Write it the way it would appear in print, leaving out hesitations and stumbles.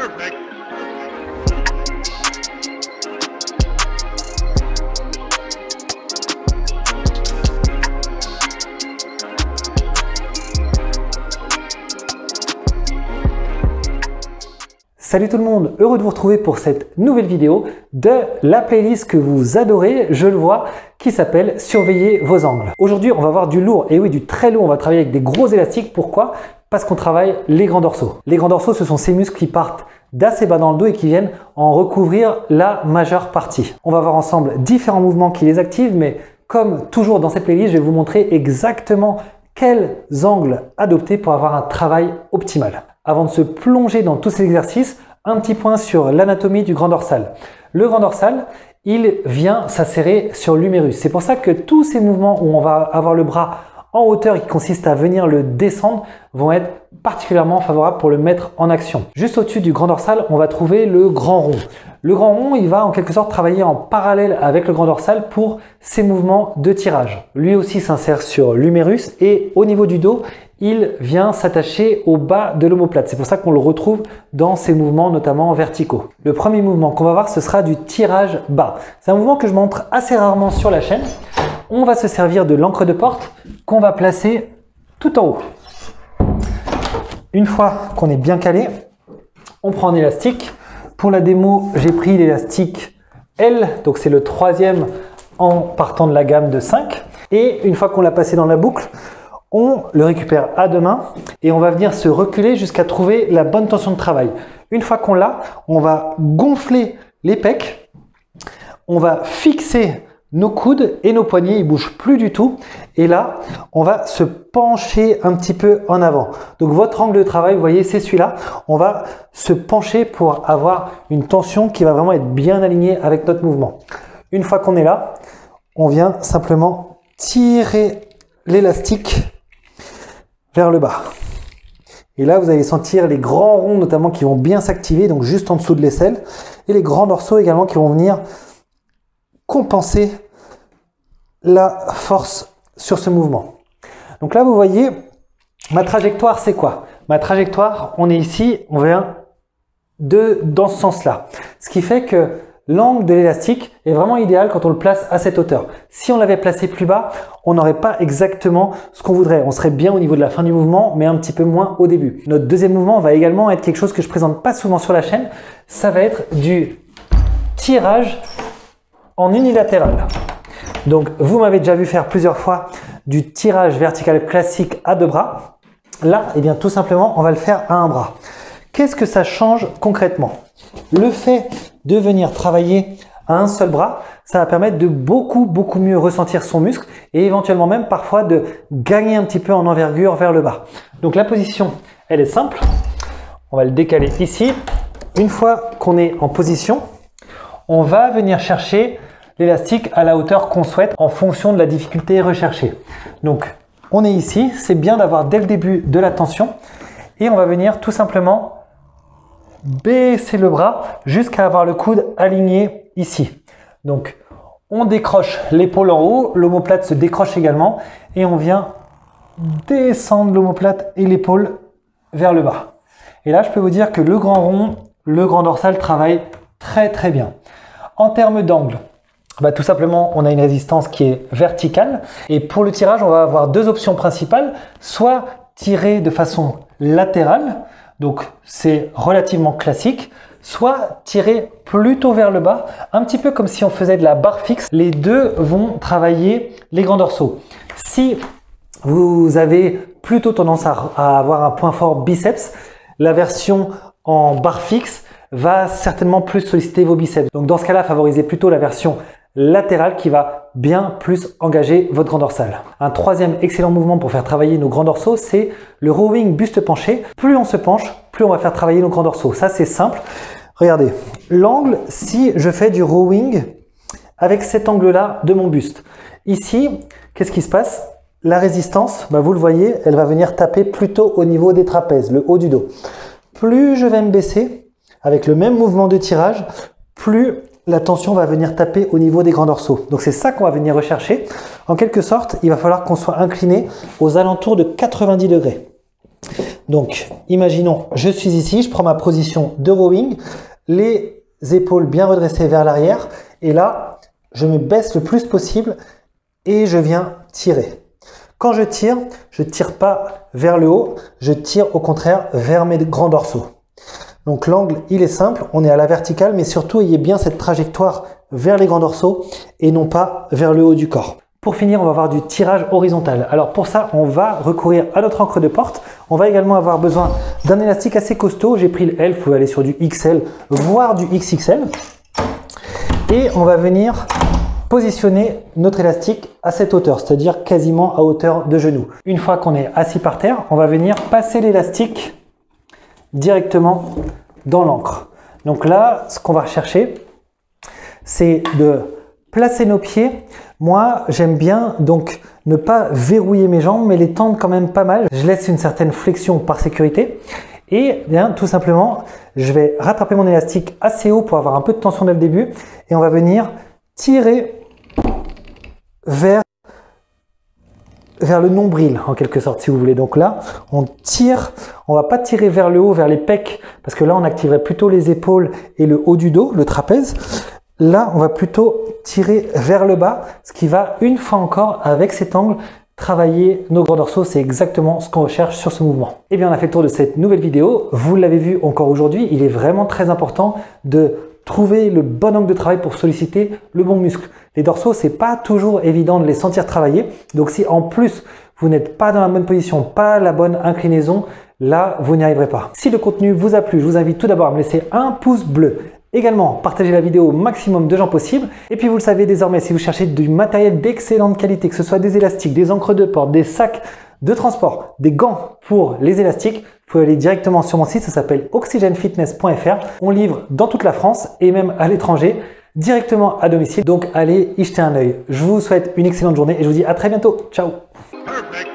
Perfect. Salut tout le monde, heureux de vous retrouver pour cette nouvelle vidéo de la playlist que vous adorez, je le vois, qui s'appelle Surveillez vos angles. Aujourd'hui, on va voir du lourd, et oui, du très lourd, on va travailler avec des gros élastiques. Pourquoi? Parce qu'on travaille les grands dorsaux. Les grands dorsaux, ce sont ces muscles qui partent d'assez bas dans le dos et qui viennent en recouvrir la majeure partie. On va voir ensemble différents mouvements qui les activent, mais comme toujours dans cette playlist, je vais vous montrer exactement quels angles adopter pour avoir un travail optimal. Avant de se plonger dans tous ces exercices, un petit point sur l'anatomie du grand dorsal. Le grand dorsal, il vient s'asserrer sur l'humérus. C'est pour ça que tous ces mouvements où on va avoir le bras en hauteur qui consiste à venir le descendre vont être particulièrement favorables pour le mettre en action. Juste au-dessus du grand dorsal, on va trouver le grand rond. Le grand rond, il va en quelque sorte travailler en parallèle avec le grand dorsal pour ses mouvements de tirage. Lui aussi s'insère sur l'humérus et au niveau du dos, il vient s'attacher au bas de l'omoplate. C'est pour ça qu'on le retrouve dans ces mouvements notamment verticaux. Le premier mouvement qu'on va voir, ce sera du tirage bas. C'est un mouvement que je montre assez rarement sur la chaîne. On va se servir de l'encre de porte qu'on va placer tout en haut. Une fois qu'on est bien calé, on prend un élastique. Pour la démo, j'ai pris l'élastique L, donc c'est le troisième en partant de la gamme de 5. Et une fois qu'on l'a passé dans la boucle, on le récupère à deux mains et on va venir se reculer jusqu'à trouver la bonne tension de travail. Une fois qu'on l'a, on va gonfler les pecs, on va fixer nos coudes et nos poignets, ils ne bougent plus du tout. Et là, on va se pencher un petit peu en avant. Donc votre angle de travail, vous voyez, c'est celui-là. On va se pencher pour avoir une tension qui va vraiment être bien alignée avec notre mouvement. Une fois qu'on est là, on vient simplement tirer l'élastique vers le bas. Et là, vous allez sentir les grands ronds notamment qui vont bien s'activer, donc juste en dessous de l'aisselle. Et les grands dorsaux également qui vont venir compenser la force sur ce mouvement. Donc là, vous voyez, ma trajectoire, c'est quoi? Ma trajectoire, on est ici, on vient dans ce sens-là. Ce qui fait que l'angle de l'élastique est vraiment idéal quand on le place à cette hauteur. Si on l'avait placé plus bas, on n'aurait pas exactement ce qu'on voudrait. On serait bien au niveau de la fin du mouvement, mais un petit peu moins au début. Notre deuxième mouvement va également être quelque chose que je présente pas souvent sur la chaîne. Ça va être du tirage en unilatéral. Donc, vous m'avez déjà vu faire plusieurs fois du tirage vertical classique à deux bras. Là, eh bien, tout simplement, on va le faire à un bras. Qu'est-ce que ça change concrètement? Le fait de venir travailler à un seul bras, ça va permettre de beaucoup mieux ressentir son muscle et éventuellement même parfois de gagner un petit peu en envergure vers le bas. Donc, la position, elle est simple. On va le décaler ici. Une fois qu'on est en position, on va venir chercher l'élastique à la hauteur qu'on souhaite en fonction de la difficulté recherchée. Donc, on est ici. C'est bien d'avoir dès le début de la tension et on va venir tout simplement baisser le bras jusqu'à avoir le coude aligné ici. Donc, on décroche l'épaule en haut, l'omoplate se décroche également et on vient descendre l'omoplate et l'épaule vers le bas. Et là, je peux vous dire que le grand rond, le grand dorsal travaille très bien. En termes d'angle, tout simplement, on a une résistance qui est verticale. Et pour le tirage, on va avoir deux options principales. Soit tirer de façon latérale, donc c'est relativement classique. Soit tirer plutôt vers le bas, un petit peu comme si on faisait de la barre fixe. Les deux vont travailler les grands dorsaux. Si vous avez plutôt tendance à avoir un point fort biceps, la version en barre fixe va certainement plus solliciter vos biceps. Donc dans ce cas-là, favorisez plutôt la version latérale qui va bien plus engager votre grand dorsal. Un troisième excellent mouvement pour faire travailler nos grands dorsaux, c'est le rowing buste penché. Plus on se penche, plus on va faire travailler nos grands dorsaux. Ça, c'est simple. Regardez, l'angle, si je fais du rowing avec cet angle-là de mon buste. Ici, qu'est-ce qui se passe? La résistance, vous le voyez, elle va venir taper plutôt au niveau des trapèzes, le haut du dos. Plus je vais me baisser, avec le même mouvement de tirage, plus la tension va venir taper au niveau des grands dorsaux. Donc c'est ça qu'on va venir rechercher. En quelque sorte, il va falloir qu'on soit incliné aux alentours de 90 degrés. Donc, imaginons, je suis ici, je prends ma position de rowing, les épaules bien redressées vers l'arrière, et là, je me baisse le plus possible et je viens tirer. Quand je tire pas vers le haut, je tire au contraire vers mes grands dorsaux. Donc l'angle, il est simple, on est à la verticale, mais surtout, ayez bien cette trajectoire vers les grands dorsaux et non pas vers le haut du corps. Pour finir, on va avoir du tirage horizontal. Alors pour ça, on va recourir à notre encre de porte. On va également avoir besoin d'un élastique assez costaud. J'ai pris le L, vous pouvez aller sur du XL, voire du XXL. Et on va venir positionner notre élastique à cette hauteur, c'est-à-dire quasiment à hauteur de genou. Une fois qu'on est assis par terre, on va venir passer l'élastique directement dans l'encre. Donc là, ce qu'on va rechercher, c'est de placer nos pieds. Moi, j'aime bien donc ne pas verrouiller mes jambes, mais les tendre quand même pas mal. Je laisse une certaine flexion par sécurité. Et bien, tout simplement, je vais rattraper mon élastique assez haut pour avoir un peu de tension dès le début. Et on va venir tirer vers le nombril, en quelque sorte, si vous voulez. Donc là, on tire, on va pas tirer vers le haut, vers les pecs, parce que là, on activerait plutôt les épaules et le haut du dos, le trapèze. Là, on va plutôt tirer vers le bas, ce qui va, une fois encore, avec cet angle, travailler nos grands dorsaux. C'est exactement ce qu'on recherche sur ce mouvement. Et bien, on a fait le tour de cette nouvelle vidéo. Vous l'avez vu encore aujourd'hui, il est vraiment très important de trouver le bon angle de travail pour solliciter le bon muscle. Les dorsaux, c'est pas toujours évident de les sentir travailler. Donc, si en plus, vous n'êtes pas dans la bonne position, pas la bonne inclinaison, là, vous n'y arriverez pas. Si le contenu vous a plu, je vous invite tout d'abord à me laisser un pouce bleu. Également, partagez la vidéo au maximum de gens possible. Et puis, vous le savez désormais, si vous cherchez du matériel d'excellente qualité, que ce soit des élastiques, des encres de porte, des sacs de transport, des gants pour les élastiques, vous pouvez aller directement sur mon site, ça s'appelle oxygenfitness.fr. On livre dans toute la France et même à l'étranger, directement à domicile. Donc, allez y jeter un œil. Je vous souhaite une excellente journée et je vous dis à très bientôt. Ciao! Perfect.